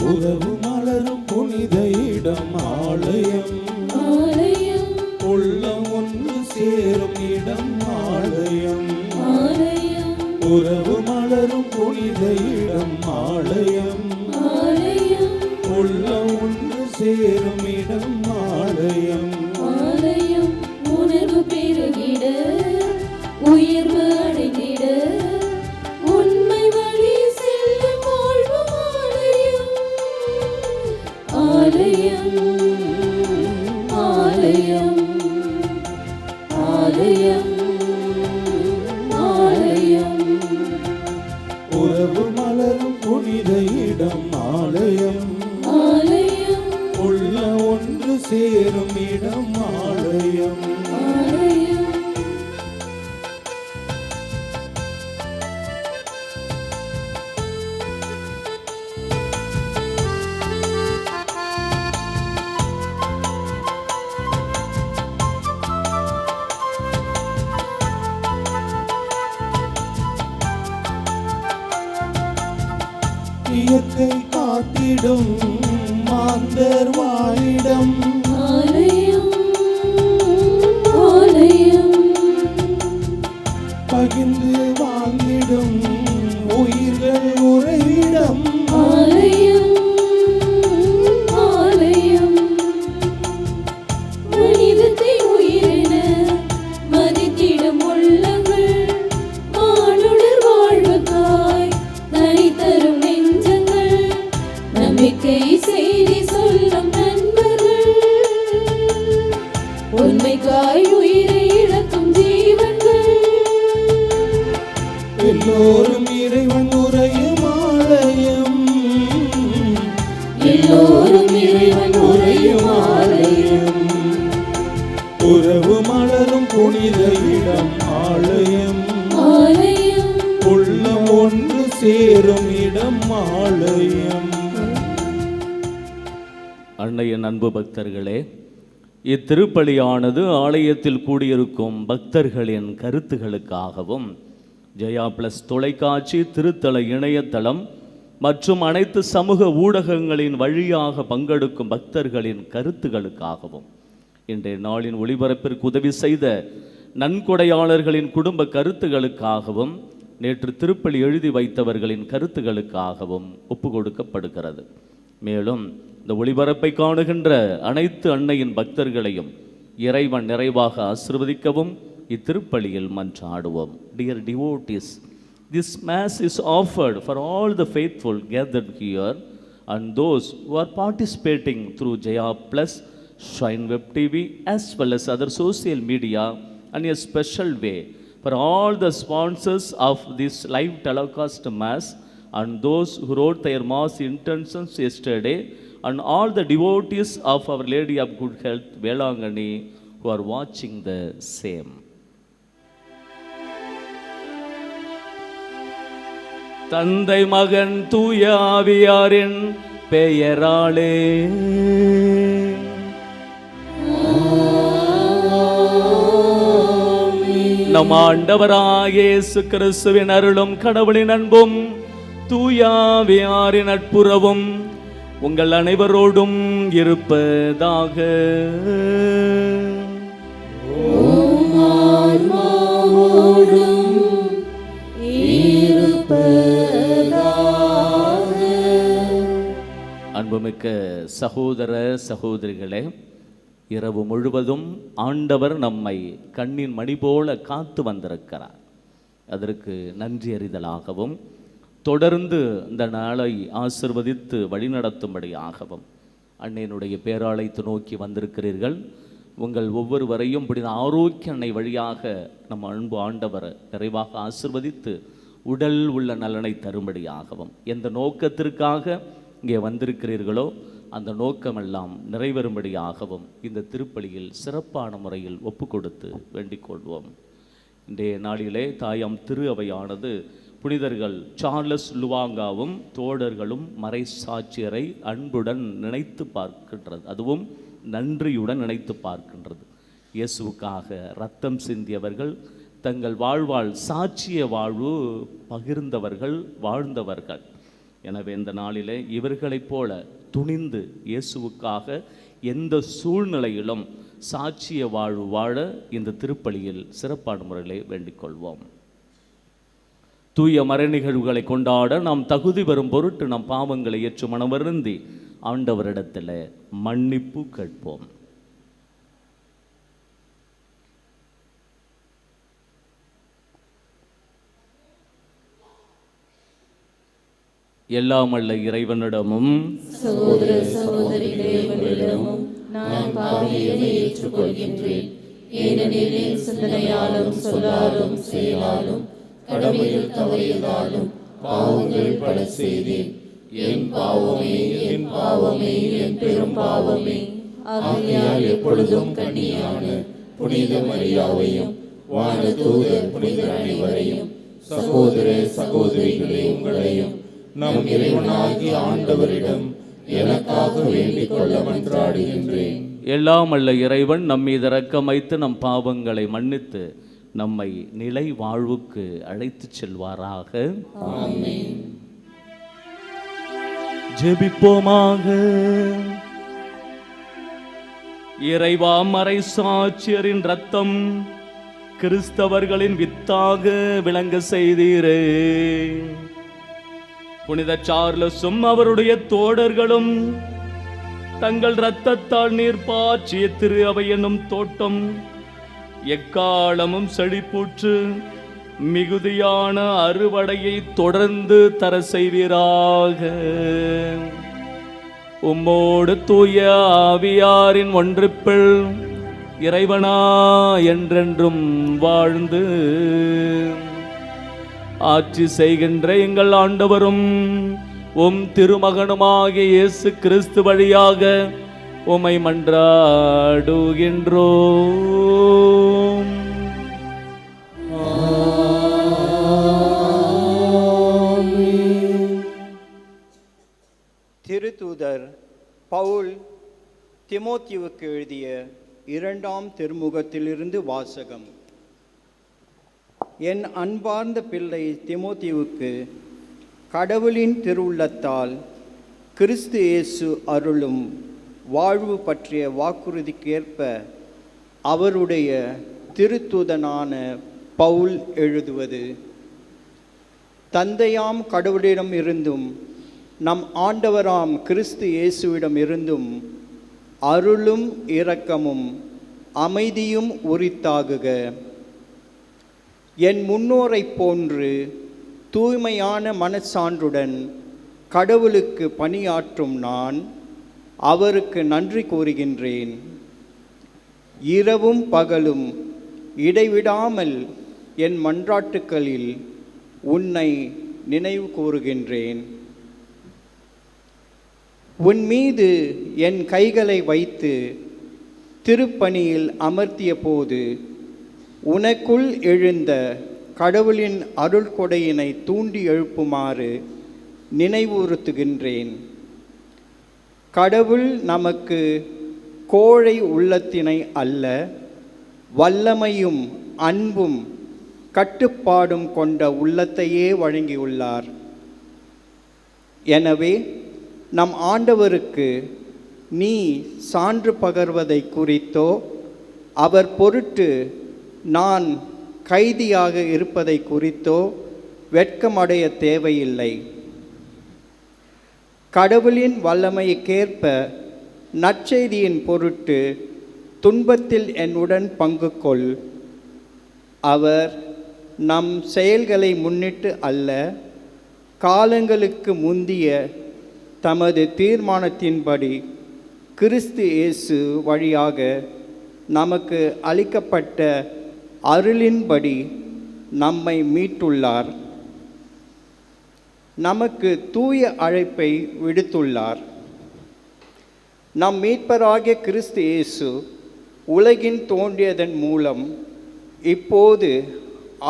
உறவு மலரும் புனித இடம் ஆலயம். உள்ளம் ஒன்று சேரும் இடம் ஆலயம். உறவு மலரும் புனித இடம் ஆலயம். உள்ளம் ஒன்று சேரும் இடம் ஆலயம். உணர்வு பெருகிட உயர்வு அடைந்திட உண்மை வழி செல்லும் வாழ்வு ஆலயம். ஆலயம் ஆலயம் ஆலயம். உறவு மலரும் புனித இடம் ஆலயம். உள்ள ஒன்று சேரும் இடம் ஆலயம். இயற்கை காத்திடும் மாந்தர் வாழிடம் ஆலயம். ஆலயம் பகிர்ந்து வாழ்ந்திடும் உயிர்கள் உறைவிடம் ஆலயம். ஆலயம் மனிதத்தை உயிரென மதித்திடும் உள்ளங்கள் மானுடர் வாழ்வுக்காய் தனி தரும் நெஞ்சங்கள் நம்பிக்கை செய்தி சொல்லும் நண்பர்கள் உண்மைக்காய் உயிரை இழக்கும் ஜீவன்கள் எல்லோரும் இறைவன் உறையும் ஆலயம். எல்லோரும் இறைவன் உறையும் ஆலயம். உறவு மலரும் புனித இடம் ஆலயம். ஆலயம் உள்ளம் ஒன்று சேரும் இடம் ஆலயம். அன்னையின் அன்பு பக்தர்களே, இத்திருப்பலியானது ஆலயத்தில் கூடியிருக்கும் பக்தர்களின் கருத்துகளுக்காகவும் ஜெயா பிளஸ் தொலைக்காட்சி திருத்தல இணையதளம் மற்றும் அனைத்து சமூக ஊடகங்களின் வழியாக பங்கெடுக்கும் பக்தர்களின் கருத்துகளுக்காகவும் இன்றைய நாளின் ஒளிபரப்பிற்கு உதவி செய்த நன்கொடையாளர்களின் குடும்ப கருத்துகளுக்காகவும் நேற்று திருப்பலி எழுதி வைத்தவர்களின் கருத்துகளுக்காகவும் ஒப்பு கொடுக்கப்படுகிறது. மேலும் இந்த ஒளிபரப்பை காணுகின்ற அனைத்து அன்னையின் பக்தர்களையும் இறைவன் நிறைவாக ஆசீர்வதிக்கவும் இத்திருப்பலியில் மன்றாடுவோம். Dear devotees, this mass is offered for all the faithful gathered here and those who are participating through Jaya Plus, Shrine Web TV as well as other social media, and a special way for all the sponsors of this live telecast mass and those who wrote their mass intentions yesterday, and all the devotees of Our Lady of Good Health Velangani who are watching the same. தந்தை மகன் தூய ஆவியாரின் பெயராலே நம் ஆண்டவராகிய இயேசு கிறிஸ்துவின் அருளும் கடவுளின் அன்பும் தூய ஆவியாரின் நட்புறவும் உங்கள் அனைவரோடும் இருப்பதாக. அன்புமிக்க சகோதர சகோதரிகளே, இரவு முழுவதும் ஆண்டவர் நம்மை கண்ணின் மணி போல காத்து வந்திருக்கிறார். அதற்கு நன்றி அறிதலாகவும் தொடர்ந்து இந்த நாளை ஆசிர்வதித்து வழிநடத்தும்படியாகவும் அன்னையினுடைய பேராலயத்தை நோக்கி வந்திருக்கிறீர்கள். உங்கள் ஒவ்வொருவரையும் இப்படி ஆரோக்கிய அன்னை வழியாக நம்ம அன்பு ஆண்டவர் நிறைவாக ஆசிர்வதித்து உடல் உள்ள நலனை தரும்படியாகவும் எந்த நோக்கத்திற்காக இங்கே வந்திருக்கிறீர்களோ அந்த நோக்கமெல்லாம் நிறைவேறும்படியாகவும் இந்த திருப்பலியில் சிறப்பான முறையில் ஒப்பு கொடுத்து வேண்டிக் கொள்வோம். இன்றைய நாளிலே தாயாம் திரு அவையானது புனிதர்கள் சார்லஸ் லுவாங்காவும் தோழர்களும் மறை சாட்சியரை அன்புடன் நினைத்து பார்க்கின்றது, அதுவும் நன்றியுடன் நினைத்து பார்க்கின்றது. இயேசுவுக்காக இரத்தம் சிந்தியவர்கள், தங்கள் வாழ்வால் சாட்சிய வாழ்வு பகிர்ந்தவர்கள், வாழ்ந்தவர்கள். எனவே இந்த நாளிலே இவர்களைப் போல துணிந்து இயேசுவுக்காக எந்த சூழ்நிலையிலும் சாட்சிய வாழ்வு வாழ இந்த திருப்பலியில் சிறப்பான முறையிலே வேண்டிக் கொள்வோம். தூய மறை நிகழ்வுகளை கொண்டாட நாம் தகுதி பெறும் பொருட்டு நம் பாவங்களை ஏற்று மனவருந்தி ஆண்டவரிடத்தில் மன்னிப்பு கேட்போம். எல்லாம் அல்ல இறைவனிடமும் சகோதர சகோதரிகளிடமும் நான் பாவியை ஏற்றுக்கொள்கின்றேன். ஏனெனில் என் சிந்தனையாலும் சொல்லாலும் செயலாலும் கடமையில் தவறியதாலும் பாவங்கள் பல செய்தேன். என் பாவமே, என் பாவமே, என் பெரும் பாவமே. ஆகையால் எப்பொழுதும் கன்னியான புனித மரியாவையும் வான தூதர் புனிதர் அனைவரையும் சகோதர சகோதரிகளே உங்களையும் நம் இறைவனாகிய ஆண்டவரிடம் எனக்காக வேண்டிக் கொள்ள மன்றாடுகின்றேன். எல்லாம் அல்ல இறைவன் நம் மீது இரக்கம் வைத்து நம் பாவங்களை மன்னித்து நம்மை நிலை வாழ்வுக்கு அழைத்து செல்வாராக. ஆமென். ஜெபிப்போமாக. இறைவா, மறை சாட்சியரின் இரத்தம் கிறிஸ்தவர்களின் வித்தாக விளங்க செய்தீரே. புனித சார்லஸும் அவருடைய தோடர்களும் தங்கள் இரத்தத்தால் நீர் பாய்ச்சிய திரு அவை என்னும் தோட்டம் எக்காலமும் செழிப்புற்று மிகுதியான அறுவடையை தொடர்ந்து தர செய்வீராக. உம்மோடு தூய ஆவியாரின் ஒன்றிப்பில் இறைவனா என்றென்றும் வாழ்ந்து ஆட்சி செய்கின்ற எங்கள் ஆண்டவரும் உம் திருமகனுமாகிய இயேசு கிறிஸ்து வழியாக உம்மை மன்றாடுகின்றோம். திருத்தூதர் பவுல் திமோத்தியுவுக்கு எழுதிய 2ஆம் திருமுகத்திலிருந்து வாசகம். என் அன்பார்ந்த பிள்ளை திமோத்தியுவுக்கு கடவுளின் திருவுள்ளத்தால் கிறிஸ்து இயேசு அருளும் வாழ்வு பற்றிய வாக்குறுதிக்கேற்ப அவருடைய திருத்தூதனான பவுல் எழுதுவது. தந்தையாம் கடவுளிடம் இருந்தும் நம் ஆண்டவராம் கிறிஸ்து இயேசுவிடம் இருந்தும் அருளும் இரக்கமும் அமைதியும் உரித்தாகுக. என் முன்னோரைப் போன்று தூய்மையான மனச்சான்றுடன் கடவுளுக்கு பணியாற்றும் நான் அவருக்கு நன்றி கூறுகின்றேன். இரவும் பகலும் இடைவிடாமல் என் மன்றாட்டுக்களில் உன்னை நினைவு கூறுகின்றேன். உன் மீது என் கைகளை வைத்து திருப்பணியில் அமர்த்திய போது உனக்குள் எழுந்த கடவுளின் அருள் கொடையினை தூண்டி எழுப்புமாறு நினைவுறுத்துகின்றேன். கடவுள் நமக்கு கோழை உள்ளத்தினை அல்ல, வல்லமையும் அன்பும் கட்டுப்பாடும் கொண்ட உள்ளத்தையே வழங்கியுள்ளார். எனவே நம் ஆண்டவருக்கு நீ சான்று பகர்வதை குறித்தோ அவர் பொருட்டு நான் கைதியாக இருப்பதை குறித்தோ வெட்கமடைய தேவையில்லை. கடவுளின் வல்லமைக்கேற்ப நற்செய்தியின் பொருட்டு துன்பத்தில் என்னுடன் பங்கு கொள். அவர் நம் செயல்களை முன்னிட்டு அல்ல, காலங்களுக்கு முந்திய தமது தீர்மானத்தின்படி கிறிஸ்து இயேசு வழியாக நமக்கு அளிக்கப்பட்ட அருளின்படி நம்மை மீட்டுள்ளார். நமக்கு தூய அழைப்பை விடுத்துள்ளார். நம் மீட்பராகிய கிறிஸ்து இயேசு உலகின் தோன்றியதன் மூலம் இப்போது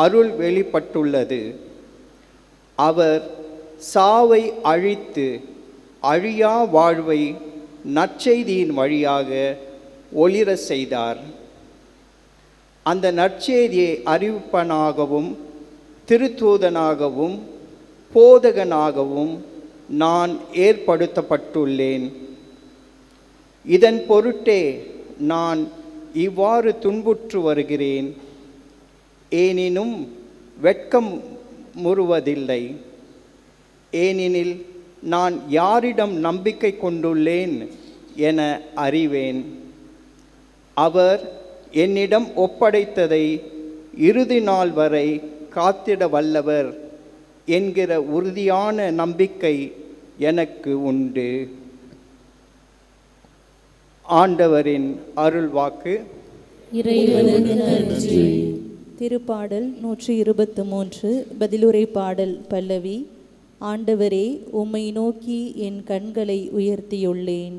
அருள் வெளிப்பட்டுள்ளது. அவர் சாவை அழித்து அழியா வாழ்வை நற்செய்தியின் வழியாக ஒளிர செய்தார். அந்த நற்செய்தியை அறிவிப்பனாகவும் திருத்தூதனாகவும் போதகனாகவும் நான் ஏற்படுத்தப்பட்டுள்ளேன். இதன் பொருட்டே நான் இவ்வாறு துன்புற்று வருகிறேன். ஏனினும் வெட்கம் முறுவதில்லை. ஏனெனில் நான் யாரிடம் நம்பிக்கை கொண்டுள்ளேன் என அறிவேன். அவர் என்னிடம் ஒப்படைத்ததை இறுதி நாள் வரை காத்திட வல்லவர் என்கிற உறுதியான நம்பிக்கை எனக்கு உண்டு. ஆண்டவரின் அருள்வாக்கு. இறைவனுக்கு நன்றி. திருப்பாடல் 123 பதிலுரை பாடல் பல்லவி. ஆண்டவரே, உம்மை நோக்கி என் கண்களை உயர்த்தியுள்ளேன்.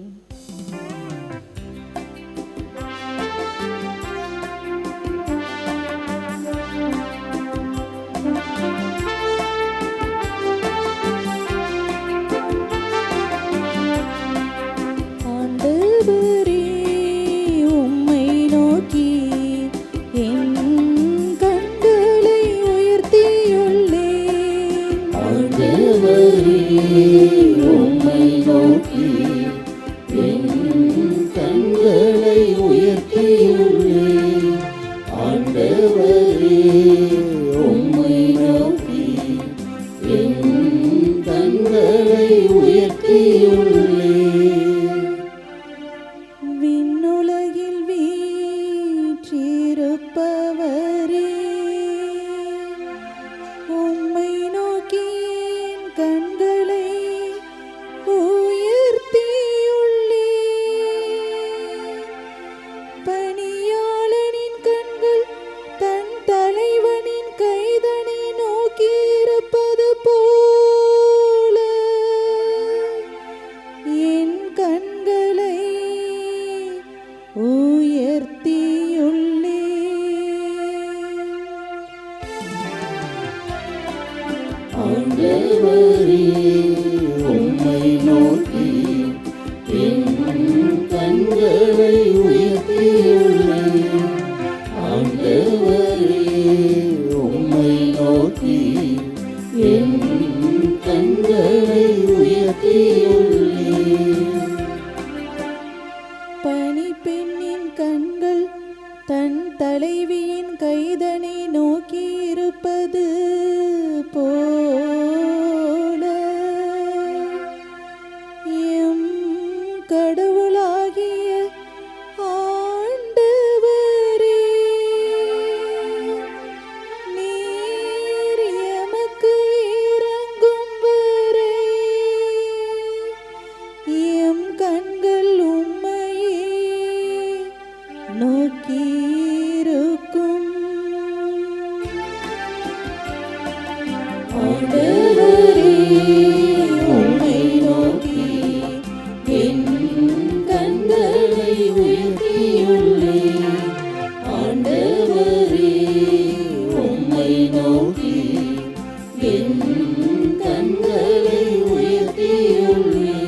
பணிப்பெண்ணின் கண்கள் தன் தலைவியின் கைதனை நோக்கி இருப்பது போல எம் கடவுளாகிய ஆண்டவரே, நீர் எமக்கு இரங்கும் வரை எம் கண்கள் உம்மையே நோக்கியிருக்கும். ஆண்டவரே, உம்மை நோக்கி என் கண்களை உயர்த்தியுள்ளேன். ஆண்டவரே, உம்மை நோக்கி என் கண்களை உயர்த்தியுள்ளேன்.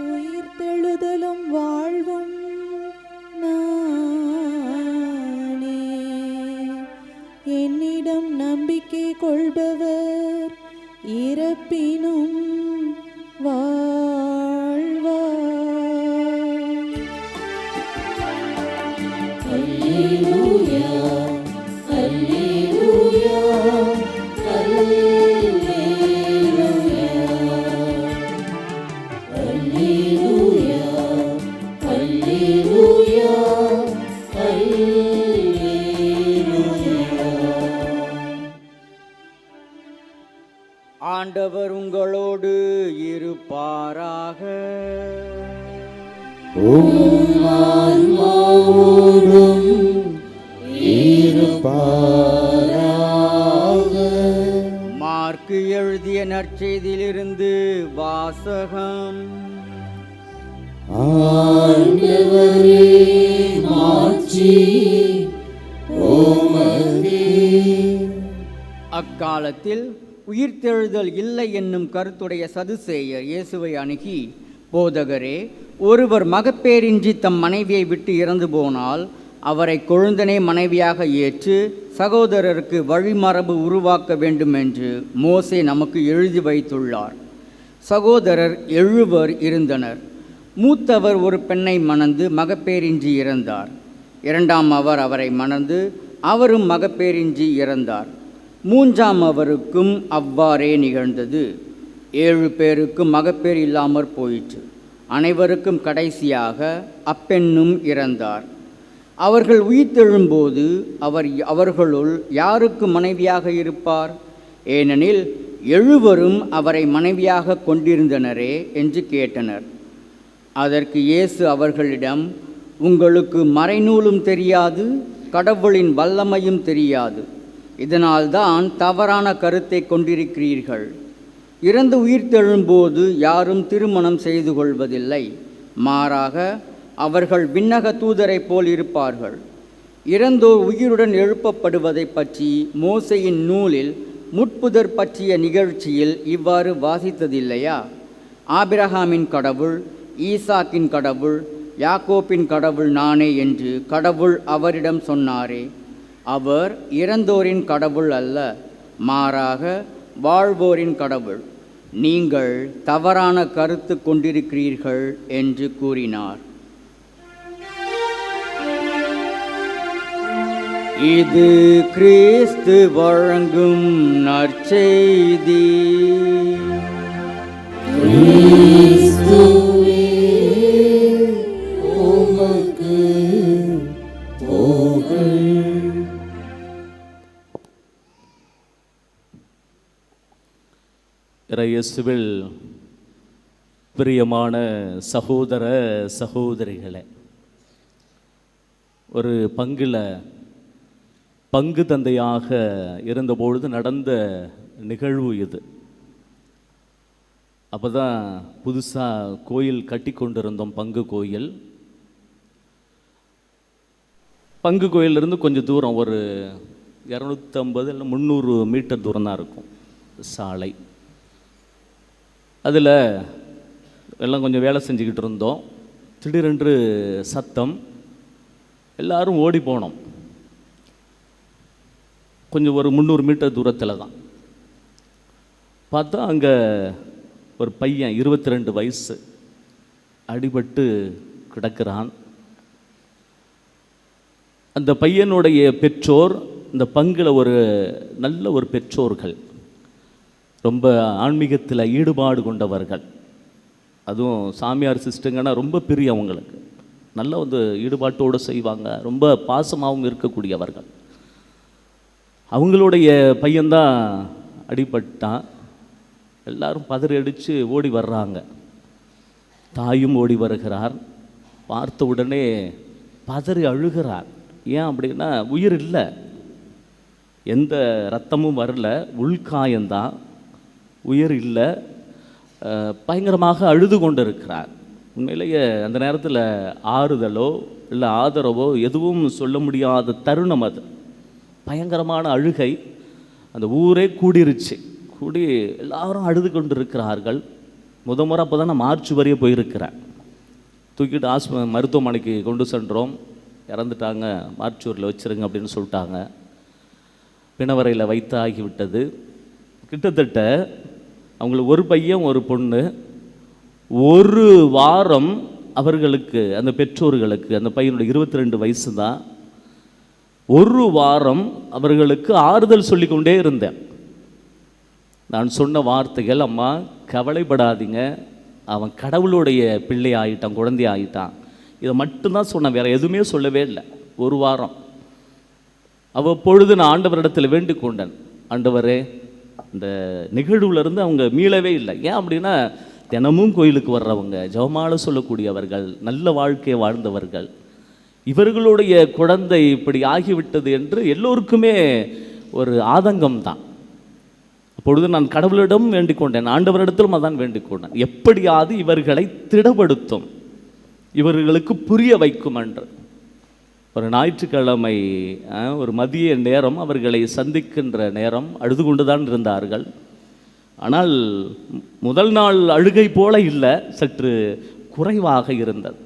உயிர்த்தெழுதலும் வாழ்வும் நானே. என்னிடம் நம்பிக்கை கொள்பவர் இறப்பினும் வாழ்வார். அல்லேலூயா, அல்லேலூயா, அல்லேலூயா, அல்லேலூயா, அல்லேலூயா, அல்லேலூயா. ஆண்டவர் உங்களோடு இருப்பாராக. ஆன்மாவோடும் இருப்பாராக. மார்க் மார்க்கு எழுதிய நற்செய்தியிலிருந்து வாசகம். ஆண்டவரே மாட்சி உமக்கே. அக்காலத்தில் உயிர்த்தெழுதல் இல்லை என்னும் கருத்துடைய சதுசேயர் இயேசுவை அணுகி, போதகரே, ஒருவர் மகப்பேரின்றி தம் மனைவியை விட்டு இறந்து போனால் அவரை கொழுந்தனே மனைவியாக ஏற்று சகோதரருக்கு வழிமரபு உருவாக்க வேண்டும் என்று மோசே நமக்கு எழுதி வைத்துள்ளார். சகோதரர் 7 இருந்தனர். மூத்தவர் ஒரு பெண்ணை மணந்து மகப்பேரின்றி இறந்தார். இரண்டாம் அவர் அவரை மணந்து அவரும் மகப்பேரின்றி இறந்தார். மூன்றாம் அவருக்கும் அவ்வாறே நிகழ்ந்தது. 7 பேருக்கும் மகப்பேறு இல்லாமற் போயிற்று. அனைவருக்கும் கடைசியாக அப்பெண்ணும் இறந்தார். அவர்கள் உயிர்த்தெழும்போது அவர்களுள் யாருக்கு மனைவியாக இருப்பார்? ஏனெனில் 7 அவரை மனைவியாக கொண்டிருந்தனரே என்று கேட்டனர். அதற்கு இயேசு அவர்களிடம், உங்களுக்கு மறைநூலும் தெரியாது, கடவுளின் வல்லமையும் தெரியாது. இதனால்தான் தவறான கருத்தை கொண்டிருக்கிறீர்கள். இறந்து உயிர்த்தெழும்போது யாரும் திருமணம் செய்து கொள்வதில்லை. மாறாக அவர்கள் விண்ணக தூதரை போல் இருப்பார்கள். இறந்தோர் உயிருடன் எழுப்பப்படுவதை பற்றி மோசையின் நூலில் முட்புதர் பற்றிய நிகழ்ச்சியில் இவ்வாறு வாசித்ததில்லையா? ஆபிரகாமின் கடவுள், ஈசாக்கின் கடவுள், யாக்கோப்பின் கடவுள் நானே என்று கடவுள் அவரிடம் சொன்னாரே. அவர் இறந்தோரின் கடவுள் அல்ல, மாறாக வாழ்வோரின் கடவுள். நீங்கள் தவறான கருத்து கொண்டிருக்கிறீர்கள் என்று கூறினார். இது கிறிஸ்து வழங்கும் நற்செய்தி. கிறிஸ்துவே உமக்கு புகழ். இயேசுவில் பிரியமான சகோதர சகோதரிகளே, ஒரு பங்கில் பங்கு தந்தையாக இருந்தபொழுது நடந்த நிகழ்வு இது. அப்போ தான் புதுசாக கோயில் கட்டி கொண்டிருந்தோம், பங்கு கோயில். பங்கு கோயிலிருந்து கொஞ்சம் தூரம், ஒரு 250 இல்லை 300 மீட்டர் தூரம் தான் இருக்கும் சாலை. அதில் எல்லாம் கொஞ்சம் வேலை செஞ்சுக்கிட்டு இருந்தோம். திடீரென்று சத்தம், எல்லாரும் ஓடி போனோம். கொஞ்சம் ஒரு 300 மீட்டர் தூரத்தில் தான் பார்த்தா அங்கே ஒரு பையன் 22 வயசு அடிபட்டு கிடக்கிறான். அந்த பையனுடைய பெற்றோர் இந்த பங்கில் நல்ல ஒரு பெற்றோர்கள், ரொம்ப ஆன்மீகத்தில் ஈடுபாடு கொண்டவர்கள். அதுவும் சாமியார் சிஸ்டங்கன்னா ரொம்ப பெரிய, அவங்களுக்கு நல்ல ஈடுபாட்டோடு செய்வாங்க, ரொம்ப பாசமாகவும் இருக்கக்கூடியவர்கள். அவங்களுடைய பையன்தான் அடிபட்டான். எல்லாரும் பதறி அடித்து ஓடி வர்றாங்க. தாயும் ஓடி வருகிறார். பார்த்த உடனே பதறி அழுகிறார். ஏன் அப்படின்னா, உயிர் இல்லை, எந்த ரத்தமும் வரல, உள்காயந்தான், உயிர் இல்லை. பயங்கரமாக அழுது கொண்டு இருக்கிறார். உண்மையிலேயே அந்த நேரத்தில் ஆறுதலோ இல்லை ஆதரவோ எதுவும் சொல்ல முடியாத தருணம் அது. பயங்கரமான அழுகை. அந்த ஊரே கூடிருச்சு. கூடி எல்லாரும் அழுது கொண்டு இருக்கிறார்கள். முறை அப்போ தான் நான் மார்ச் வரைய போயிருக்கிறேன். தூக்கிட்டு மருத்துவமனைக்கு கொண்டு சென்றோம். இறந்துட்டாங்க, மார்ச்சூரில் வச்சுருங்க அப்படின்னு சொல்லிட்டாங்க. பிணவரையில் வைத்து ஆகிவிட்டது. கிட்டத்தட்ட அவங்களுக்கு ஒரு பையன் ஒரு பொண்ணு. ஒரு வாரம் அவர்களுக்கு, அந்த பெற்றோர்களுக்கு, அந்த பையனுடைய 22 வயசு தான், ஒரு வாரம் அவர்களுக்கு ஆறுதல் சொல்லிக்கொண்டே இருந்தேன். நான் சொன்ன வார்த்தைகள், அம்மா கவலைப்படாதீங்க, அவன் கடவுளுடைய பிள்ளை ஆகிட்டான், குழந்தை ஆகிட்டான், இதை மட்டும்தான் சொன்னேன், வேறு எதுவுமே சொல்லவே இல்லை. ஒரு வாரம். அவ்வப்பொழுது நான் ஆண்டவரிடத்தில் வேண்டிக் கொண்டேன், ஆண்டவரே இந்த நிகழ்வுலேருந்து அவங்க மீளவே இல்லை. ஏன் அப்படின்னா, தினமும் கோயிலுக்கு வர்றவங்க, ஜெபமாலை சொல்லக்கூடியவர்கள், நல்ல வாழ்க்கையை வாழ்ந்தவர்கள், இவர்களுடைய குழந்தை இப்படி ஆகிவிட்டது என்று எல்லோருக்குமே ஒரு ஆதங்கம் தான். அப்பொழுது நான் கடவுளிடம் வேண்டிக் கொண்டேன், ஆண்டவரிடத்திலும் அதான் வேண்டிக் கொண்டேன், எப்படியாவது இவர்களை திடப்படுத்தும், இவர்களுக்கு புரிய வைக்கும் என்று. ஒரு ஞாயிற்றுக்கிழமை ஒரு மதிய நேரம் அவர்களை சந்திக்கின்ற நேரம் அழுது கொண்டுதான் இருந்தார்கள். ஆனால் முதல் நாள் அழுகை போல இல்லை, சற்று குறைவாக இருந்தது.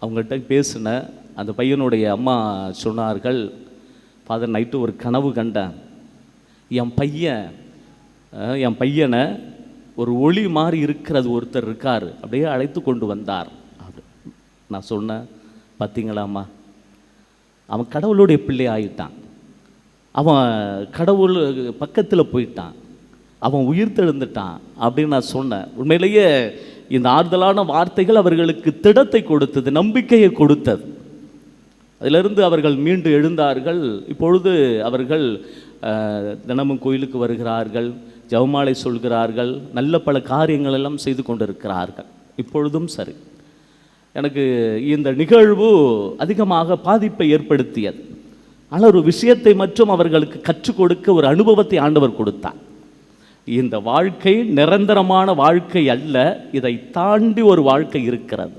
அவங்கள்ட்ட பேசின அந்த பையனுடைய அம்மா சொன்னார்கள், ஃபாதர் நைட்டு ஒரு கனவு கண்டேன், என் பையனை ஒரு ஒளி மாதிரி இருக்கிறது ஒருத்தர் இருக்கார், அப்படியே அழைத்து கொண்டு வந்தார். நான் சொன்னேன், பார்த்தீங்களாம்மா, அவன் கடவுளுடைய பிள்ளை ஆகிட்டான், அவன் கடவுள் பக்கத்தில் போயிட்டான், அவன் உயிர் தெழுந்துட்டான் அப்படின்னு நான் சொன்னேன். உண்மையிலேயே இந்த ஆறுதலான வார்த்தைகள் அவர்களுக்கு திடத்தை கொடுத்தது, நம்பிக்கையை கொடுத்தது. அதிலிருந்து அவர்கள் மீண்டு எழுந்தார்கள். இப்பொழுது அவர்கள் தினமும் கோயிலுக்கு வருகிறார்கள், ஜெபமாலை சொல்கிறார்கள், நல்ல பல காரியங்கள் எல்லாம் செய்து கொண்டிருக்கிறார்கள். இப்பொழுதும் சரி. எனக்கு இந்த நிகழ்வு அதிகமாக பாதிப்பை ஏற்படுத்தியது. ஆனால் ஒரு விஷயத்தை மற்றும் அவர்களுக்கு கற்றுக் கொடுக்க ஒரு அனுபவத்தை ஆண்டவர் கொடுத்தார். இந்த வாழ்க்கை நிரந்தரமான வாழ்க்கை அல்ல, இதை தாண்டி ஒரு வாழ்க்கை இருக்கிறது.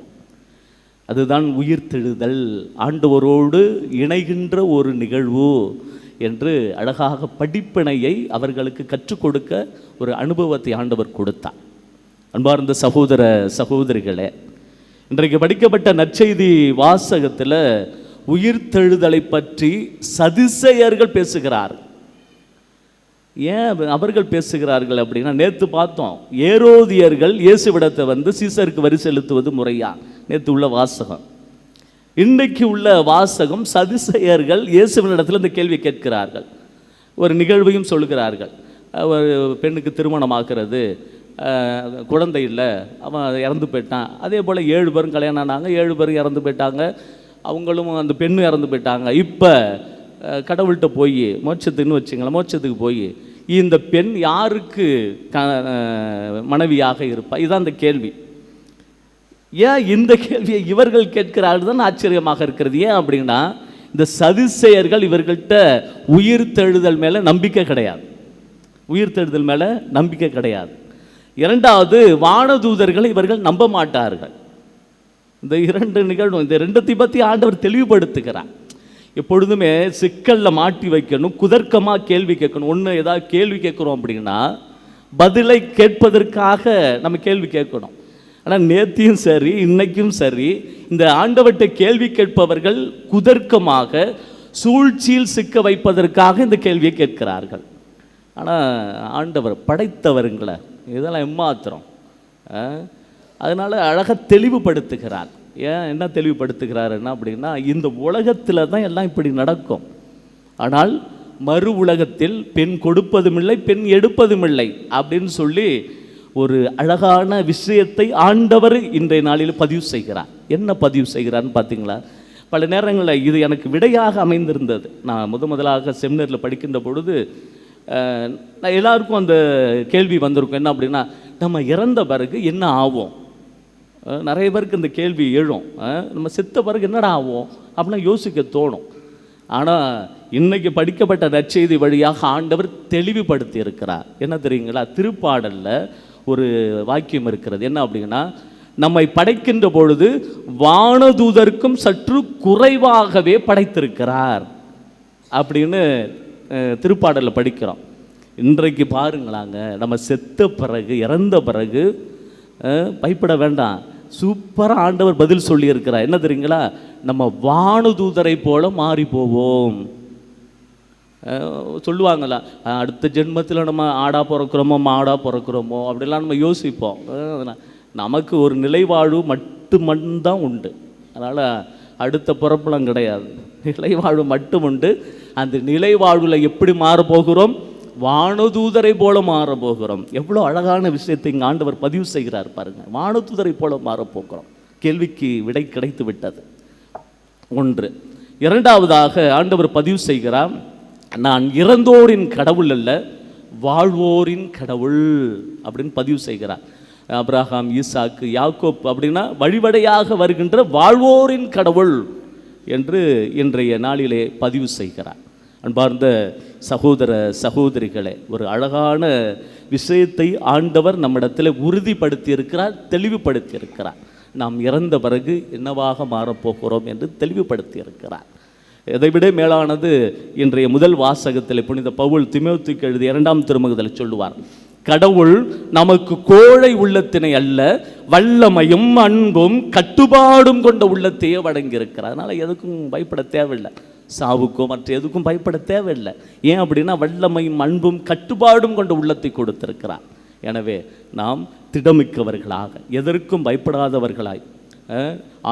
அதுதான் உயிர்த்தெழுதல், ஆண்டவரோடு இணைகின்ற ஒரு நிகழ்வு என்று அழகாக படிப்பினையை அவர்களுக்கு கற்றுக் கொடுக்க ஒரு அனுபவத்தை ஆண்டவர் கொடுத்தார். அன்பார்ந்த சகோதர சகோதரிகளே, இன்றைக்கு படிக்கப்பட்ட நற்செய்தி வாசகத்தில் உயிர்த்தெழுதலை பற்றி சதுசேயர்கள் பேசுகிறார்கள். ஏன் அவர்கள் பேசுகிறார்கள் அப்படின்னா, நேற்று பார்த்தோம், ஏரோதியர்கள் இயேசுவிடத்தை வந்து சீசருக்கு வரி செலுத்துவது முறையா, நேற்று உள்ள வாசகம். இன்றைக்கு உள்ள வாசகம், சதுசேயர்கள் இயேசுவினிடத்தில் இந்த கேள்வி கேட்கிறார்கள். ஒரு நிகழ்வையும் சொல்கிறார்கள். ஒரு பெண்ணுக்கு திருமணமாகிறது, குழந்தை இல்லை, அவன் இறந்து போயிட்டான். அதே போல் 7 பேரும் கல்யாணம் ஆனாங்க, 7 பேரும் இறந்து போயிட்டாங்க, அவங்களும் அந்த பெண்ணும் இறந்து போயிட்டாங்க. இப்போ கடவுள்கிட்ட போய் மோட்சத்துக்குன்னு வச்சுங்களேன், மோட்சத்துக்கு போய் இந்த பெண் யாருக்கு மனைவியாக இருப்பா? இதுதான் அந்த கேள்வி. ஏன் இந்த கேள்வியை இவர்கள் கேட்கிறார்கள் தான் ஆச்சரியமாக இருக்கிறது. ஏன் அப்படின்னா, இந்த சதுசேயர்கள் இவர்கள்ட்ட உயிர்த்தெழுதல் மேலே நம்பிக்கை கிடையாது, உயிர்த்தெழுதல் மேலே நம்பிக்கை கிடையாது. இரண்டாவது, வானதூதர்களை இவர்கள் நம்ப மாட்டார்கள். இந்த 2 நிகழ்வு, இந்த 2 பற்றி ஆண்டவர் தெளிவுபடுத்துகிறார். எப்பொழுதுமே சிக்கலில் மாட்டி வைக்கணும், குதர்க்கமாக கேள்வி கேட்கணும். ஒன்று ஏதாவது கேள்வி கேட்குறோம் அப்படின்னா பதிலை கேட்பதற்காக நம்ம கேள்வி கேட்கணும். ஆனால் நேத்தியும் சரி இன்னைக்கும் சரி, இந்த ஆண்டவர்கிட்ட கேள்வி கேட்பவர்கள் குதர்க்கமாக சூழ்ச்சியில் சிக்க வைப்பதற்காக இந்த கேள்வியை கேட்கிறார்கள். ஆனால் ஆண்டவர் படைத்தவருங்களை இதெல்லாம் எம்மாத்திரம். அதனால் அழகாக தெளிவுபடுத்துகிறார். ஏன் என்ன தெளிவுபடுத்துகிறாருன்னா அப்படின்னா, இந்த உலகத்தில் தான் எல்லாம் இப்படி நடக்கும். ஆனால் மறு உலகத்தில் பெண் கொடுப்பதும் இல்லை, பெண் எடுப்பதும் இல்லை அப்படின்னு சொல்லி ஒரு அழகான விஷயத்தை ஆண்டவர் இன்றைய நாளில் பதிவு செய்கிறார். என்ன பதிவு செய்கிறார்னு பார்த்தீங்களா? பல நேரங்களில் இது எனக்கு விடையாக அமைந்திருந்தது. நான் முதலாக செமினரில் படிக்கின்ற பொழுது எல்லாருக்கும் அந்த கேள்வி வந்திருக்கும். என்ன அப்படின்னா, நம்ம இறந்த பிறகு என்ன ஆகும்? நிறைய பேருக்கு இந்த கேள்வி எழும். நம்ம செத்த பிறகு என்னடா ஆகும் அப்படின்னா யோசிக்க தோணும். ஆனால் இன்னைக்கு படிக்கப்பட்ட நற்செய்தி வழியாக ஆண்டவர் தெளிவுபடுத்தி இருக்கிறார். என்ன தெரியுங்களா? திருப்பாடலில் ஒரு வாக்கியம் இருக்கிறது. என்ன அப்படின்னா, நம்மை படைக்கின்ற பொழுது வானதூதருக்கும் சற்று குறைவாகவே படைத்திருக்கிறார் அப்படின்னு திருப்பாடலில் படிக்கிறோம். இன்றைக்கு பாருங்களாங்க, நம்ம செத்த பிறகு இறந்த பிறகு பயப்பட வேண்டாம், சூப்பராக ஆண்டவர் பதில் சொல்லியிருக்கிறார். என்ன தெரியுங்களா? நம்ம வானதூதரை போல மாறி போவோம். சொல்லுவாங்களா, அடுத்த ஜென்மத்தில் நம்ம ஆடா பிறக்கிறோமோ மாடா பிறக்கிறோமோ அப்படிலாம் நம்ம யோசிப்போம். நமக்கு ஒரு நிலைவாழ்வு மட்டும்தான் உண்டு. அதனால் அடுத்த பிறப்புலாம் கிடையாது, நிலைவாழ்வு மட்டும் உண்டு. அந்த நிலைவாழ்வில் எப்படி மாறப்போகிறோம்? வானதூதரை போல மாறப்போகிறோம். எவ்வளோ அழகான விஷயத்தை இங்கே ஆண்டவர் பதிவு செய்கிறார் பாருங்கள். வானதூதரை போல மாறப்போகிறோம். கேள்விக்கு விடை கிடைத்து விட்டது. ஒன்று. இரண்டாவதாக ஆண்டவர் பதிவு செய்கிறார், நான் இறந்தோரின் கடவுள் அல்ல, வாழ்வோரின் கடவுள் அப்படின்னு பதிவு செய்கிறார். ஆபிரகாம், ஈசாக்கு, யாக்கோப் அப்படின்னா வழிவடையாக வருகின்ற வாழ்வோரின் கடவுள் என்று இன்றைய நாளிலே பதிவு செய்கிறார். அன்பார்ந்த சகோதர சகோதரிகளே, ஒரு அழகான விஷயத்தை ஆண்டவர் நம்மிடத்தில் உறுதிப்படுத்தி இருக்கிறார், தெளிவுபடுத்தி இருக்கிறார். நாம் இறந்த பிறகு என்னவாக மாறப்போகிறோம் என்று தெளிவுபடுத்தி இருக்கிறார். இதைவிட மேலானது இன்றைய முதல் வாசகத்தில் புனித பவுல் தீமோத்தேயுவுக்கு எழுதிய 2ஆம் திருமுகத்தில் சொல்லுவார், கடவுள் நமக்கு கோழை உள்ளத்தினை அல்ல, வல்லமையும் அன்பும் கட்டுப்பாடும் கொண்ட உள்ளத்தையே வழங்கியிருக்கிறார். அதனால் எதுக்கும் பயப்பட தேவையில்லை, சாவுக்கோ மற்ற எதுக்கும் பயப்பட தேவையில்லை. ஏன் அப்படின்னா வல்லமையும் அன்பும் கட்டுப்பாடும் கொண்ட உள்ளத்தை கொடுத்திருக்கிறார். எனவே நாம் திடமிக்கவர்களாக, எதற்கும் பயப்படாதவர்களாய்,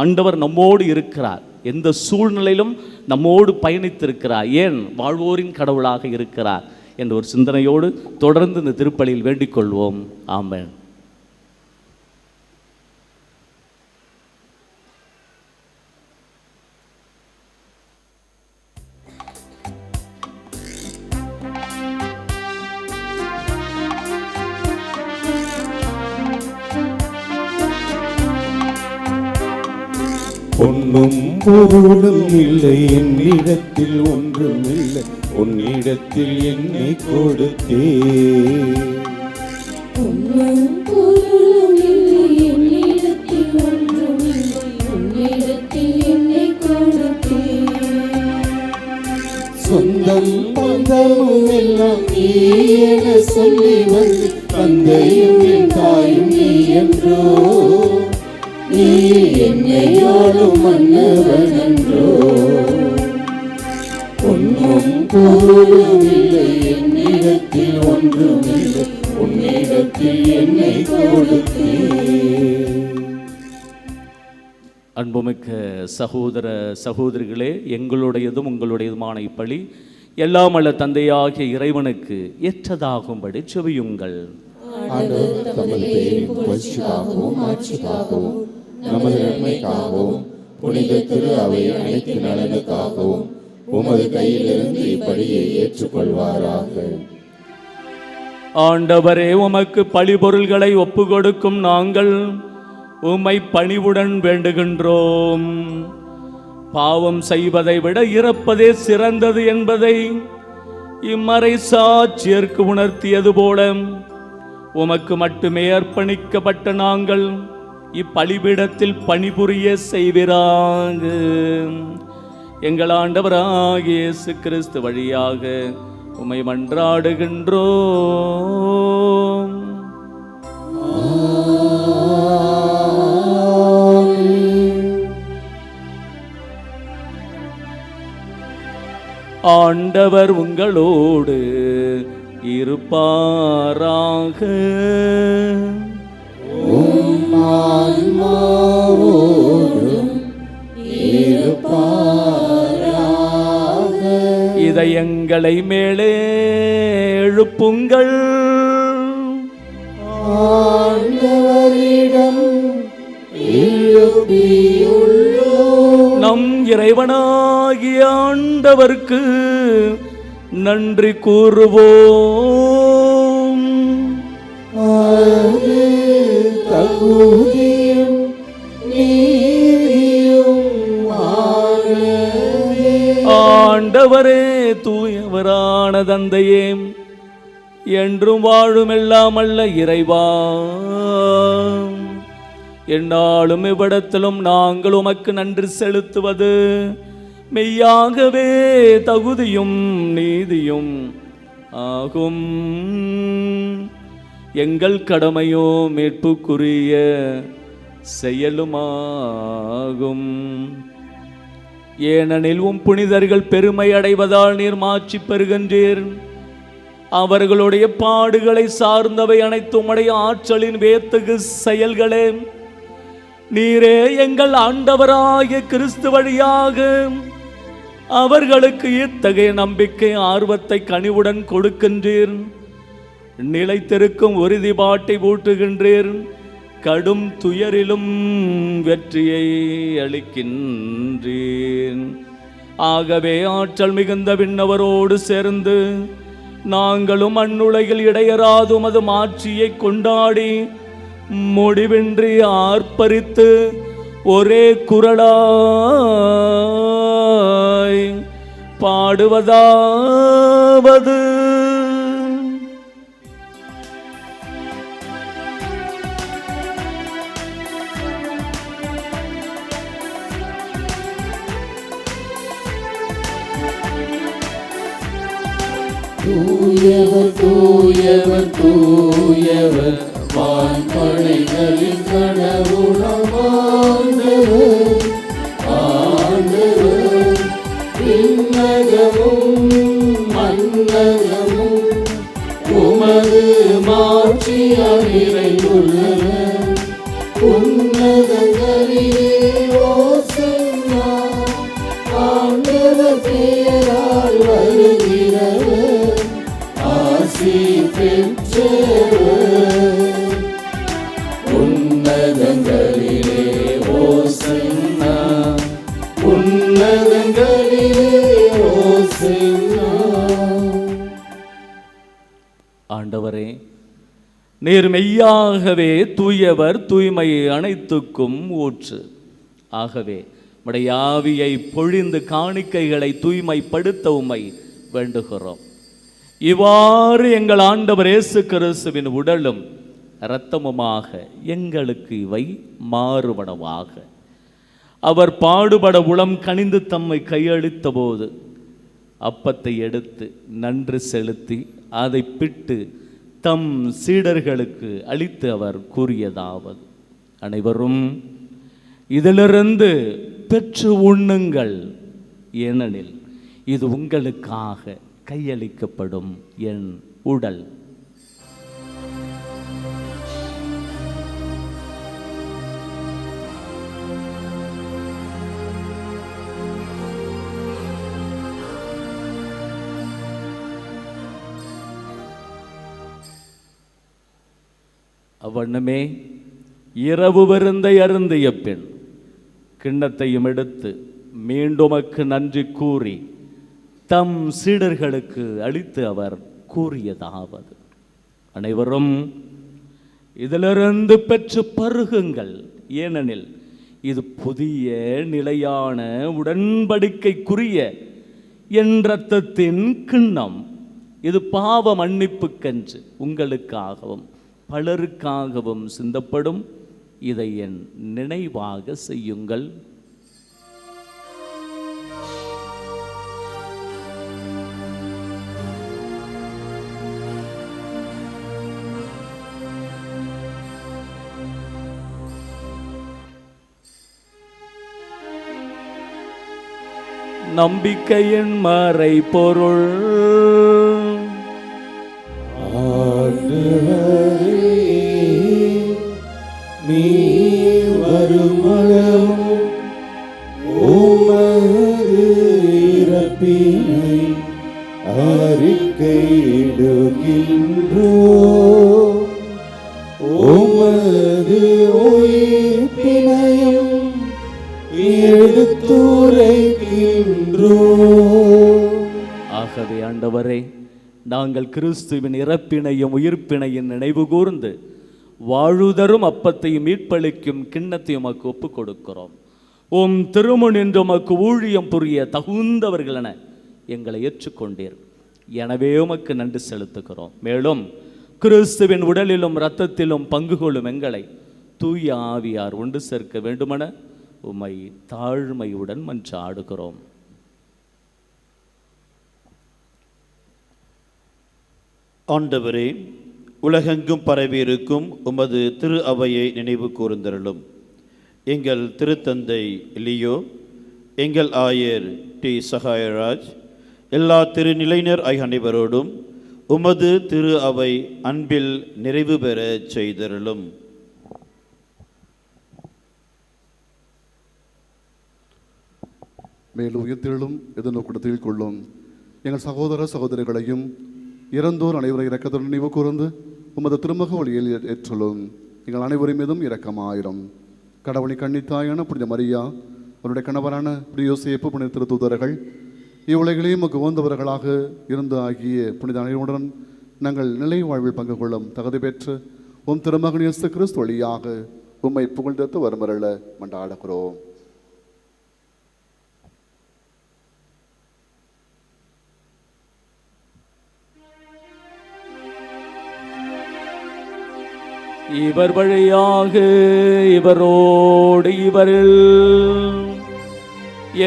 ஆண்டவர் நம்மோடு இருக்கிறார், எந்த சூழ்நிலையிலும் நம்மோடு பயணித்திருக்கிறார், ஏன் வாழ்வோரின் கடவுளாக இருக்கிறார் என்ற ஒரு சிந்தனையோடு தொடர்ந்து இந்த திருப்பலியில் வேண்டிக் கொள்வோம். ஆமென். பொன்னும் பொருளும் இல்லை என்னிடத்தில், ஒன்றும் இல்லை உன்னிடத்தில் என்னை கொடுத்தே. பொன்னும் பொருளும் இல்லை என்னிடத்தில், ஒன்றும் இல்லை உன்னிடத்தில் என்னை கொடுத்தே. சொந்தம் பந்தமும் எல்லாம் நீ என சொல்லி வந்து, தந்தையும் என் தாயும் நீ என்றோ, நீ என்னையாளும் மன்னவன் என்றோ. பொன்னும் பொருளும் இல்லை என்னிடத்தில், ஒன்றும் இல்லை உன்னிடத்தில் என்னை கொடுத்தே. அன்புமிக்க சகோதர சகோதரிகளே, எங்களுடையதும் உங்களுடையதுமான இப்பலி எல்லாம் அல்ல தந்தையாகிய இறைவனுக்கு ஏற்றதாகும்படி செவியுங்கள். ஆண்டவர் தமது பெயரின் புகழ்ச்சிக்காகவும் ஆட்சிக்காகவும் நமது நன்மைக்காகவும் புனித திரு அவை அனைத்து நலனுக்காகவும் உமது கையிலிருந்து இப்படியை ஏற்றுக்கொள்வாராக. ஆண்டவரே, உமக்கு பழிபொருள்களை ஒப்பு கொடுக்கும் நாங்கள் உம்மை பணிவுடன் வேண்டுகின்றோம். பாவம் செய்வதை விட இறப்பதே சிறந்தது என்பதை இம்மறை சாட்சியர்க்கு உணர்த்தியது போல உமக்கு மட்டுமே அர்ப்பணிக்கப்பட்ட நாங்கள் இப்பலிபீடத்தில் பணிபுரிய செய்வீராக. எங்கள் ஆண்டவராகிய இயேசு கிறிஸ்து வழியாக உம்மை மன்றாடுகின்றோம். ஆண்டவர் உங்களோடு இருப்பாராக. இதயங்களை மேலே எழுப்புங்கள். நம் இறைவனாகிய ஆண்டவர்க்கு நன்றி கூறுவோம். ஆண்டவரே, தூயவரான தந்தையே, என்றும் வாழும் எல்லாம் அல்ல இறைவா, என்னாலும் இவ்விடத்திலும் நாங்கள் உமக்கு நன்றி செலுத்துவது மெய்யாகவே தகுதியும் நீதியும் ஆகும். எங்கள் கடமையோ மீட்புக்குரிய செயலுமாகும். ஏனெனில் புனிதர்கள் பெருமை அடைவதால் நீர் மாட்சி பெறுகின்றீர். அவர்களுடைய பாடுகளை சார்ந்தவை அனைத்து உம்முடைய ஆற்றலின் வேத்தகு செயல்களே. நீரே எங்கள் ஆண்டவராகிய கிறிஸ்து வழியாக அவர்களுக்கு இத்தகைய நம்பிக்கை ஆர்வத்தை கனிவுடன் கொடுக்கின்றீர். நிலைத்திருக்கும் உறுதிப்பாட்டை ஊட்டுகின்றீர். கடும் துயரிலும் வெற்றியை அளிக்கின்றீர். ஆகவே ஆற்றல் மிகுந்த விண்ணவரோடு சேர்ந்து நாங்களும் அந்நுலையில் இடையராது உமது மாட்சியை கொண்டாடி முடிவின்றி ஆர்ப்பரித்து ஒரே குரலாய் பாடுவதாவது தூயவர் தூயவர் தூயவர் வான்படைகளின் கடவுளாம் ஆண்டவர் ஆண்டவர். விண்ணகமும் மண்ணகமும் உமது மாட்சியால் நிறைந்துள்ளன. உன்னதங்களிலே ஓசன்னா, ஆண்டவர் பெயரால் வருகிறவர் ஆசி பெற்றவர். உன்னதங்களிலே ஓசன்னா, உன்னதங்களிலே ஓசன்னா. ஆண்டவரே, நீர் மெய்யாகவே தூயவர், தூய்மை அனைத்துக்கும் ஊற்று. ஆகவே உம்முடைய ஆவியை பொழிந்து காணிக்கைகளை தூய்மைப்படுத்த உம்மை வேண்டுகிறோம். இவ்வாறு எங்கள் ஆண்டவர் இயேசு கிறிஸ்துவின் உடலும் இரத்தமுமாக எங்களுக்கு இவை மாறுபடவாக. அவர் பாடுபட உளம் கனிந்து தம்மை கையளித்த போது அப்பத்தை எடுத்து நன்றி செலுத்தி அதை பிட்டு தம் சீடர்களுக்கு அளித்து அவர் கூறியதாவது, அனைவரும் இதிலிருந்து பெற்று உண்ணுங்கள், ஏனெனில் இது உங்களுக்காக கையளிக்கப்படும் என் உடல். அவ்வண்ணமே இரவு விருந்தை அருந்திய பின் கிண்ணத்தையும் எடுத்து மீண்டுமக்கு நன்றி கூறி தம் சீடர்களுக்கு அளித்து அவர் கூறியதாவது, அனைவரும் இதிலிருந்து பெற்று பருகுங்கள், ஏனெனில் இது புதிய நிலையான உடன்படிக்கைக்குரிய என் இரத்தத்தின் கிண்ணம். இது பாவ மன்னிப்புக்கென்று உங்களுக்காகவும் பலருக்காகவும் சிந்தப்படும். இதை என் நினைவாக செய்யுங்கள். நம்பிக்கையின் மறை பொருள். நீ வருமளவும் உமது இறப்பினை அறிக்கையிடுகின்றோம், உமது உயிர்ப்பினையும் எடுத்துரைக்கின்றோம். ஆகவே ஆண்டவரே, நாங்கள் கிறிஸ்துவின் இறப்பினையும் உயிர்ப்பினையும் நினைவு கூர்ந்து வாழுதரும் அப்பத்தையும் மீட்பளிக்கும் கிண்ணத்தையும் உமக்கு ஒப்புக் கொடுக்கிறோம். உம் திருமுன் என்று உமக்கு ஊழியம் புரிய தகுந்தவர்கள் என எங்களை ஏற்றுக்கொண்டீர். எனவே உமக்கு நன்றி செலுத்துகிறோம். மேலும் கிறிஸ்துவின் உடலிலும் இரத்தத்திலும் பங்கு கொள்ளும் எங்களை தூய ஆவியார் ஒன்று சேர்க்க வேண்டுமென உம்மை தாழ்மையுடன் மன்றாடுகிறோம். ஆண்டவரே, உலகெங்கும் பரவியிருக்கும் உமது திரு அவையை நினைவு கூர்ந்தருளும். எங்கள் திருத்தந்தை லியோ, எங்கள் ஆயர் டி சகாயராஜ், எல்லா திருநிலையினர் அனைவரோடும் உமது திரு அவை அன்பில் நிறைவு பெற செய்தருளும். மேலும் உயிர்த்தெழும் எதிர்நோக்குடத்தில் கொள்ளும் எங்கள் சகோதர சகோதரிகளையும் இறந்தோர் அனைவரை இரக்கத்துடன் நினைவு கூர்ந்து உமது திருமுக ஒளியில் ஏற்றுள்ளும். எங்கள் அனைவரின் மீதும் இரக்கமாயிரும். கடவுளை கன்னித்தாயான புனித மரியா, அவருடைய கணவரான புனித யோசேப்பு, புனித திருத்தூதர்கள், இவ்வுலகிலேயே உமக்கு உகந்தவர்களாக இருந்து ஆகிய புனித அனைவருடன் நாங்கள் நிலை வாழ்வில் பங்கு கொள்ளும் தகுதி பெற்று உம் திருமகன் இயேசு கிறிஸ்து வழியாக உம்மை புகழ்ந்தெடுத்து வருமருள மன்றாடுகிறோம். இவர் வழியாக இவரோடு இவரில்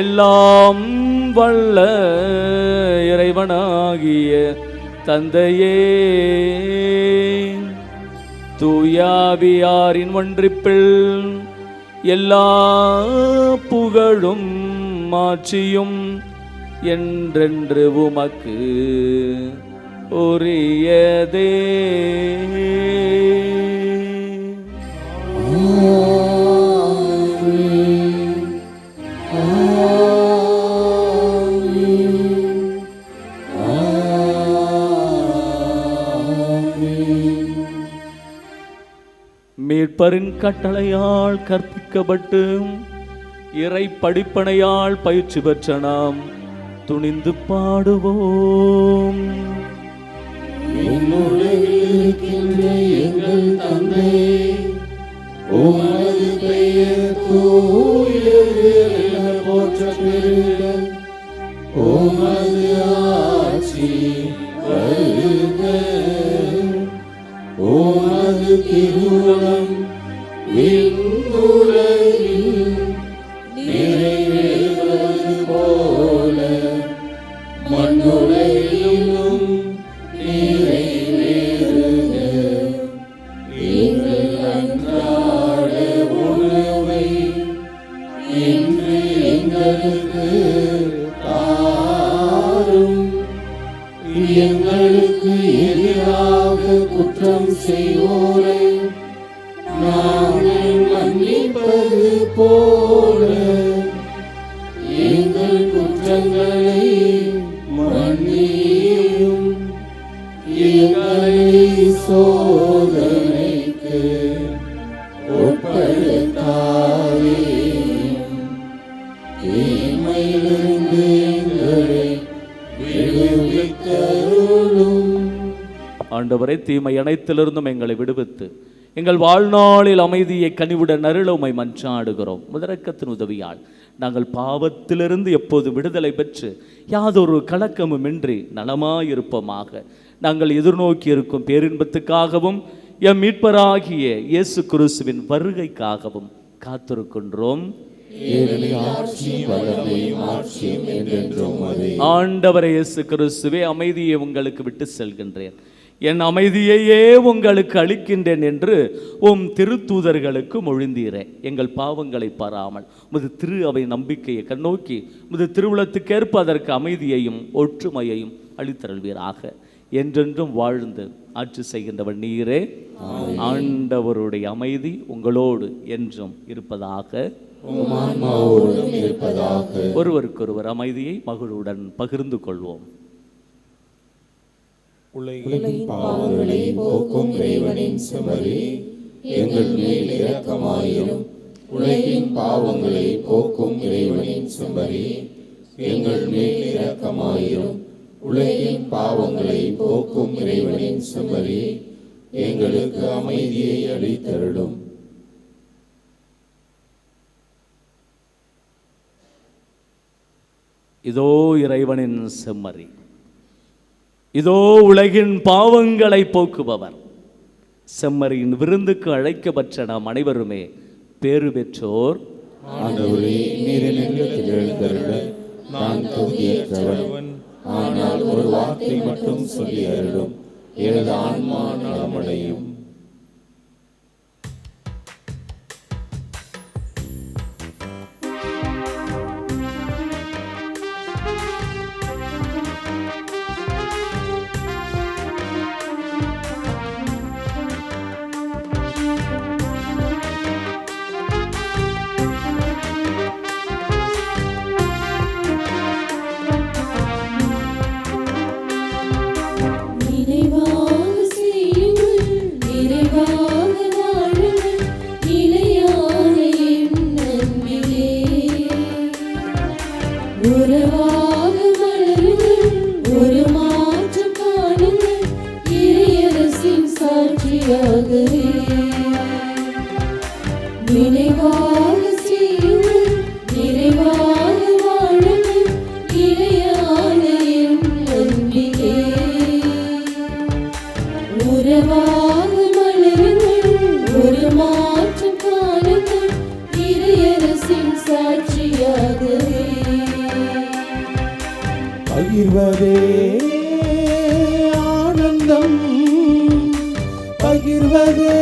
எல்லாம் வல்ல இறைவனாகிய தந்தையே, தூயாவியாரின் ஒன்றிப்பில் எல்லா புகழும் மாட்சியும் என்றென்று உமக்கு உரியதே. மீட்பரின் கட்டளையால் கற்பிக்கப்பட்டு இறை படிப்பனையால் பயிற்சி பெற்ற நாம் துணிந்து பாடுவோம். எங்கள் தந்தை, உமது பெயர் தூயது என போற்றப் பெறுக. உமது ஆட்சி வருக. உமது திருவுளம் விண்ணுலகில் நிறைவேறுவது போல மண்ணுலகிலும் நிறைவேறுக. எங்கள் அன்றாட உணவை இன்று எங்களுக்கு தாரும். எங்களுக்கு எதிராக குற்றம் செய்வோரை நாங்கள் மன்னிப்பது போல எங்கள் குற்றங்களை மன்னியும். எங்களை சோதனைக்கு உட்படுத்தாதேயும். தீமையிலிருந்து எங்களை விடுவித்தருளும். ஆண்டவரே, தீமை அனைத்திலிருந்தும் எங்களை விடுவித்து எங்கள் வாழ்நாளில் அமைதியை கனிவுடன் அருள உம்மை மன்றாடுகிறோம். முதரக்கத்தின் உதவியால் நாங்கள் பாவத்திலிருந்து எப்போது விடுதலை பெற்று யாதொரு கலக்கமுமின்றி நலமாயிருப்போமாக. நாங்கள் எதிர்நோக்கி இருக்கும் பேரின்பத்துக்காகவும் எம் மீட்பராகிய இயேசு கிறிஸ்துவின் வருகைக்காகவும் காத்திருக்கின்றோம். ஆண்டவரே இயேசு கிறிஸ்துவே, அமைதியை உங்களுக்கு விட்டு செல்கின்றேன், என் அமைதியையே உங்களுக்கு அளிக்கின்றேன் என்று உம் திருத்தூதர்களுக்கு மொழிந்தீரே. எங்கள் பாவங்களை பாராமல் உமது திரு அவை நம்பிக்கையை கண்ணோக்கி உமது திருவுளத்துக்கேற்ப அதற்கு அமைதியையும் ஒற்றுமையையும் அளித்தருள்வீராக. என்றென்றும் வாழ்ந்து ஆட்சி செய்கின்றவர் நீரே. ஆண்டவருடைய அமைதி உங்களோடு என்றும் இருப்பதாக. ஒருவருக்கொருவர் அமைதியை மகிழ்வுடன் பகிர்ந்து கொள்வோம். உலகின் பாவங்களை போக்கும் இறைவனின் செம்மறி, எங்கள் மேல் இரக்கமாயிரும். உலகின் பாவங்களை போக்கும் இறைவனின் செம்மறி, எங்கள் மேல் இரக்கமாயிரும். உலகின் பாவங்களை போக்கும் இறைவனின் செம்மறி, எங்களுக்கு அமைதியை அளித்தருளும். இதோ இறைவனின் செம்மறி, இதோ உலகின் பாவங்களை போக்குபவர். செம்மறியின் விருந்துக்கு அழைக்கப்பட்ட நாம் அனைவருமே பேறு பெற்றோர். ஆண்டவரே, நீர் என் இல்லத்தில் எழுந்தருள நான் தகுதியற்றவன். ஆனால் ஒரு வார்த்தை மட்டும் சொல்லி அருளும், எனது ஆன்மா நலமடையும். உறவாக மலருங்கள் பகிர்வதே ஆனந்தம், பகிர்வதே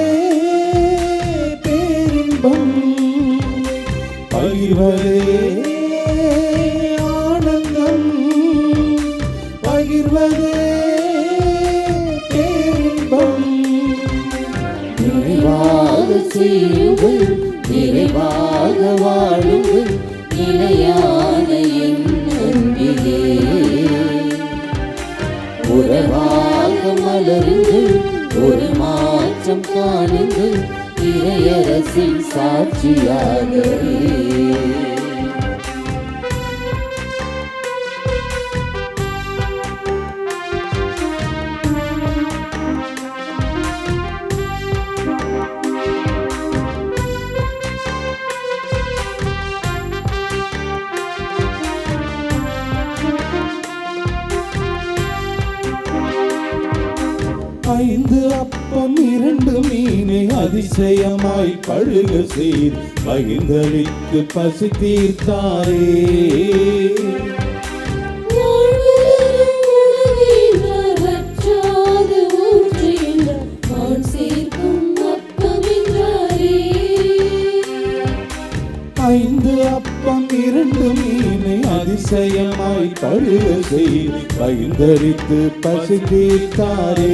பேரின்பம், பகிர்வதே ஆனந்தம், பகிர்வதே பேரின்பம். நிறைவாக செய்யுங்கள், நிறைவாக வாழுங்கள், நிலையான என் அன்பிலே உறவாக மலருங்கள், ஒரு மாற்றம் காணுங்கள், இறையரசின் சாட்சியாகவே. ஐந்து அப்பம் இரண்டு மீனை அதிசயமாய் பழுக செய்து பகிர்ந்தளித்து பசி தீர்த்தாரே. ஐந்து அப்பம் இரண்டு மீனை அதிசயமாய் பழுக செய்து பகிர்ந்தளித்து பசி தீர்த்தாரே.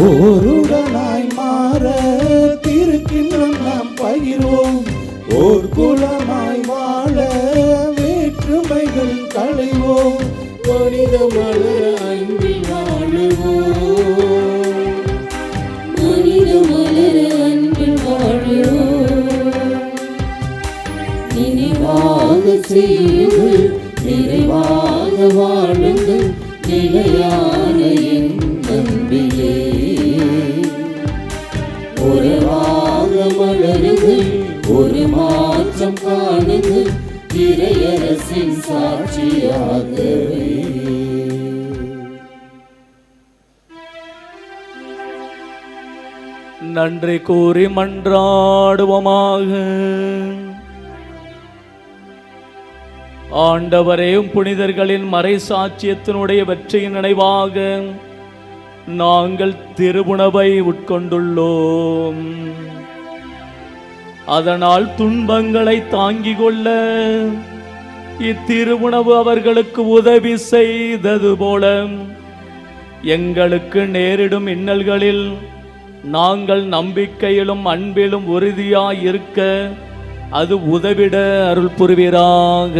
ஓருடனாய் மாற திருக்கின்றம் நாம் பகிர்வோம், ஓர் குலமாய் வாழ வேற்றுமைகள் களைவோம், மனித மலர அன்பில் வாழுவோம், மனித மலர அன்பில் வாழுவோம். நினைவாக செய்யுங்கள், நிறைவாக வாழுங்கள், நிலையான என் அன்பிலே உறவாக மலருங்கள், ஒரு மாற்றம் காணுங்கள், இறையரசின் சாட்சியாகவே. நன்றி கூறி மன்றாடுவோமாக. ஆண்டவரே, புனிதர்களின் மறை சாட்சியத்தினுடைய வெற்றியின் நினைவாக நாங்கள் திருவுணவை உட்கொண்டுள்ளோம். அதனால் துன்பங்களை தாங்கிக் கொள்ள இத்திருவுணவு அவர்களுக்கு உதவி செய்தது போல எங்களுக்கு நேரிடும் இன்னல்களில் நாங்கள் நம்பிக்கையிலும் அன்பிலும் உறுதியாய் இருக்க அது உதவிட அருள் புரிவீராக.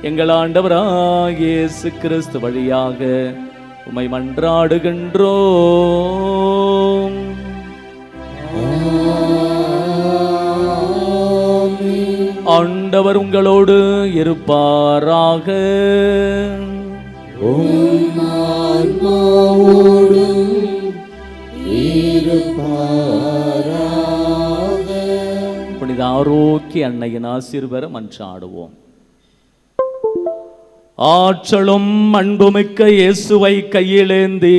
எங்கள் ஆண்டவராகிய இயேசு கிறிஸ்து வழியாக உம்மை மன்றாடுகின்றோம். ஆண்டவர் உங்களோடு இருப்பாராக. புனித ஆரோக்கிய அன்னையின் ஆசீர்வாத மன்றாடுவோம். ஆற்றலும் அன்புமிக்க இயேசுவை கையிலேந்தி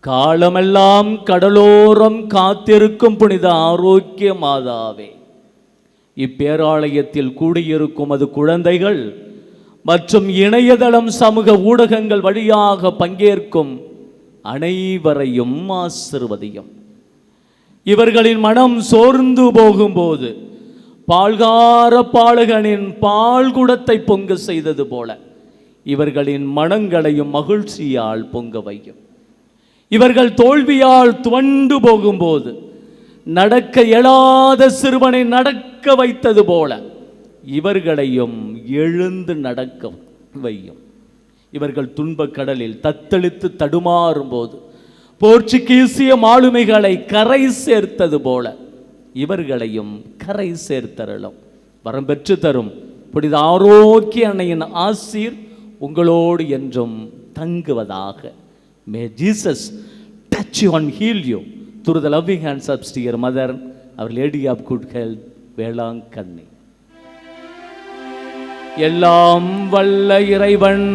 காலமெல்லாம் கடலோரம் காத்திருக்கும் புனித ஆரோக்கிய மாதாவே, இப்பேராலயத்தில் கூடியிருக்கும் அது குழந்தைகள் மற்றும் இணையதளம் சமூக ஊடகங்கள் வழியாக பங்கேற்கும் அனைவரையும் ஆசிர்வதியும். இவர்களின் மனம் சோர்ந்து போகும்போது பால்கார பாலகனின் பால்குடத்தை பொங்க செய்தது போல இவர்களின் மனங்களையும் மகிழ்ச்சியால் பொங்க வையும். இவர்கள் தோல்வியால் துவண்டு போகும்போது நடக்க இயலாத சிறுவனை நடக்க வைத்தது போல இவர்களையும் எழுந்து நடக்க வையும். இவர்கள் துன்பக் கடலில் தத்தளித்து தடுமாறும் போது போர்ச்சுகீசிய மாலுமிகளை கரை சேர்த்தது போல இவர்களையும் கரை சேர்த்தரலும். வரம் பெற்று தரும் புனித ஆரோக்கிய அன்னையின் ஆசீர் உங்களோடு என்றும் தங்குவதாக. May Jesus touch you and heal you through the loving hands of dear Mother, Our Lady of Good Health, Velankanni. எல்லாம் வல்ல இறைவன்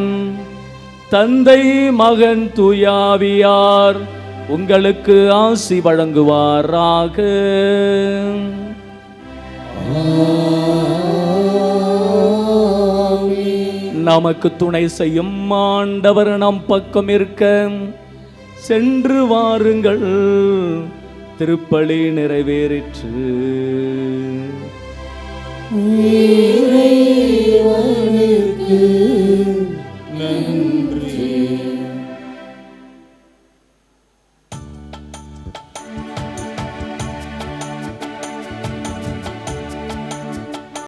தந்தை மகன் தூயாவியார் உங்களுக்கு ஆசி வழங்குவாராக. நமக்கு துணை செய்யும் ஆண்டவர் நம் பக்கம் இருக்க சென்று வாருங்கள். திருப்பலி நிறைவேறிற்று. இறைவனுக்கு